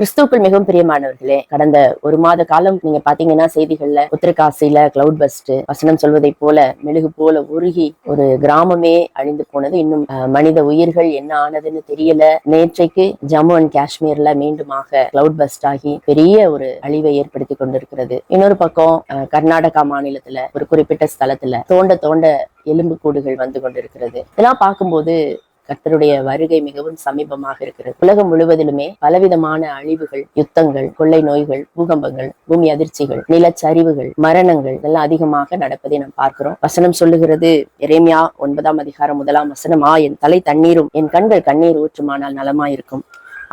கிறிஸ்துவுக்குள் மிகவும் பிரியமானவர்களே, கடந்த ஒரு மாத காலம் நீங்க பாத்தீங்கன்னா செய்திகள்ல உத்தரகாசியில கிளவுட் பஸ்ட் வசனம் சொல்வதை போல மெழுகு போல உருகி ஒரு கிராமமே அழிந்து போனது. இன்னும் மனித உயிர்கள் என்ன ஆனதுன்னு தெரியல. நேற்றைக்கு ஜம்மு அண்ட் காஷ்மீர்ல மீண்டுமாக கிளவுட் பஸ்ட் ஆகி பெரிய ஒரு அழிவை ஏற்படுத்தி கொண்டிருக்கிறது. இன்னொரு பக்கம் கர்நாடகா மாநிலத்துல ஒரு குறிப்பிட்ட ஸ்தலத்துல தோண்ட தோண்ட எலும்பு கூடுகள் வந்து கொண்டிருக்கிறது. இதெல்லாம் பார்க்கும்போது கர்த்தருடைய வருகை மிகவும் சமீபமாக இருக்கிறது. உலகம் முழுவதிலுமே பலவிதமான அழிவுகள், யுத்தங்கள், கொள்ளை நோய்கள், பூகம்பங்கள், பூமி அதிர்ச்சிகள், நிலச்சரிவுகள், மரணங்கள் இதெல்லாம் அதிகமாக நடப்பதை நாம் பார்க்கிறோம். வசனம் சொல்லுகிறது, எரேமியா 9:1 என் தலை தண்ணீரும் என் கண்கள் கண்ணீர் ஊற்றுமானால் நலமாயிருக்கும்.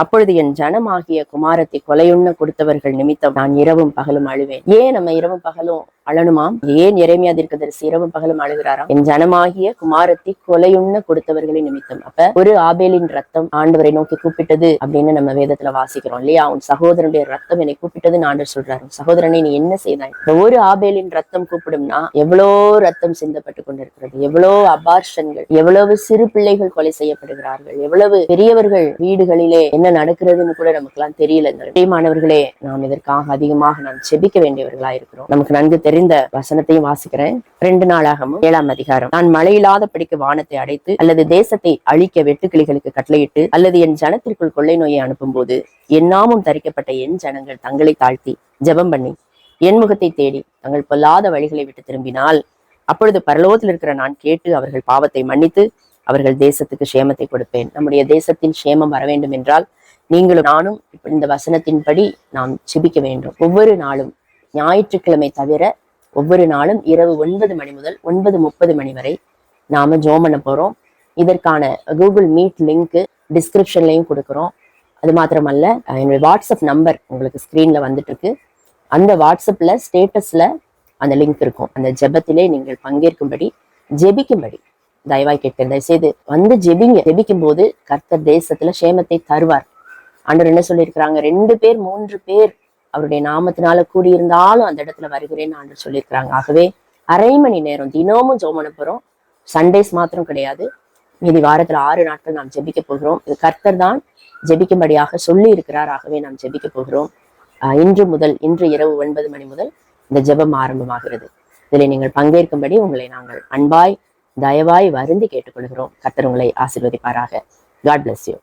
அப்பொழுது என் ஜனமாகிய குமாரத்தை கொலையுண்ண கொடுத்தவர்கள் நிமித்தம் நான் இரவும் பகலும் அழுவேன். ஏன் நம்ம இரவும் பகலும் அழனுமாம்? ஏன் எரேமியா தீர்க்கதரிசி இரவும் பகலும் அழுகிறாராம்? என் ஜனமாகிய குமாரத்தை கொலையுண்ண கொடுத்தவர்களை நிமித்தம். அப்ப ஒரு ஆபேலின் ரத்தம் ஆண்டவரை நோக்கி கூப்பிட்டது அப்படின்னு நம்ம வேதத்துல வாசிக்கிறோம் இல்லையா? உன் சகோதரனுடைய ரத்தம் என்னை கூப்பிட்டதுன்னு ஆண்டவர் சொல்றாரு. சகோதரனை நீ என்ன செய்தாய்? ஒரு ஆபேலின் ரத்தம் கூப்பிடும்னா எவ்வளோ ரத்தம் சிந்தப்பட்டு கொண்டிருக்கிறது, எவ்வளவு அபார்ஷன்கள், எவ்வளவு சிறு பிள்ளைகள் கொலை செய்யப்படுகிறார்கள், எவ்வளவு பெரியவர்கள் வீடுகளிலே என்ன நடக்கிறதுன்னு கூட நமக்கு எல்லாம் தெரியல. பிரியமானவர்களே, நாம் இதற்காக அதிகமாக நாம் செபிக்க வேண்டியவர்களா இருக்கிறோம். நமக்கு நன்கு தெரிந்த வசனத்தையும் வாசிக்கிறேன். 2 நாளாகமும் 7ஆம் அதிகாரம். நான் மழையில்லாத படிக்க வானத்தை அடைத்து அல்லது தேசத்தை அழிக்க வெட்டுக்கிளிகளுக்கு கட்டளையிட்டு அல்லது என் ஜனத்திற்குள் கொள்ளை நோயை அனுப்பும் போது என் நாமம் தரிக்கப்பட்ட என் ஜனங்கள் தங்களை தாழ்த்தி ஜெபம் பண்ணி என் முகத்தை தேடி தங்கள் பொல்லாத வழிகளை விட்டு திரும்பினால் அப்பொழுது பரலோகத்தில் இருக்கிற நான் கேட்டு அவர்கள் பாவத்தை மன்னித்து அவர்கள் தேசத்துக்கு சேமத்தை கொடுப்பேன். நம்முடைய தேசத்தின் சேமம் வர வேண்டும் என்றால் நீங்களும் நானும் இந்த வசனத்தின்படி நாம் ஜெபிக்க வேண்டும். ஒவ்வொரு நாளும் ஞாயிற்றுக்கிழமை தவிர ஒவ்வொரு நாளும் இரவு 9 மணி முதல் 9:30 மணி வரை நாம ஜெபம் பண்ண போறோம். இதற்கான கூகுள் மீட் லிங்க் டிஸ்கிரிப்ஷன்லையும் கொடுக்குறோம். அது மாத்திரமல்ல, என்னுடைய வாட்ஸ்அப் நம்பர் உங்களுக்கு ஸ்கிரீன்ல வந்துட்டு இருக்கு. அந்த வாட்ஸ்அப்ல ஸ்டேட்டஸ்ல அந்த லிங்க் இருக்கும். அந்த ஜெபத்திலே நீங்கள் பங்கேற்கும்படி ஜெபிக்கும்படி தயவாய் கேட்கிறேன். தயவுசெய்து வந்து ஜெபிங்க. ஜெபிக்கும் போது கர்த்தர் தேசத்துல சேமத்தை தருவார். ஆண்டவர் என்ன சொல்லியிருக்கிறாங்க? 2 பேர் 3 பேர் அவருடைய நாமத்தினால கூடியிருந்தாலும் அந்த இடத்துல வருகிறேன்னு ஆண்டவர் சொல்லியிருக்கிறாங்க. ஆகவே அரை மணி நேரம் தினமும் ஜெபம் பண்ண போறோம். சண்டேஸ் மாத்திரம் கிடையாது, மீதி வாரத்துல 6 நாட்கள் நாம் ஜெபிக்க போகிறோம். இது கர்த்தர் தான் ஜெபிக்கும்படியாக சொல்லி இருக்கிறார். ஆகவே நாம் ஜெபிக்க போகிறோம். இன்று இரவு 9 மணி முதல் இந்த ஜெபம் ஆரம்பமாகிறது. இதில் நீங்கள் பங்கேற்கும்படி உங்களை நாங்கள் அன்பாய் தயவாய் வருந்தி கேட்டுக்கொள்கிறோம். கர்த்தர் உங்களை ஆசீர்வதிப்பாராக. God bless you.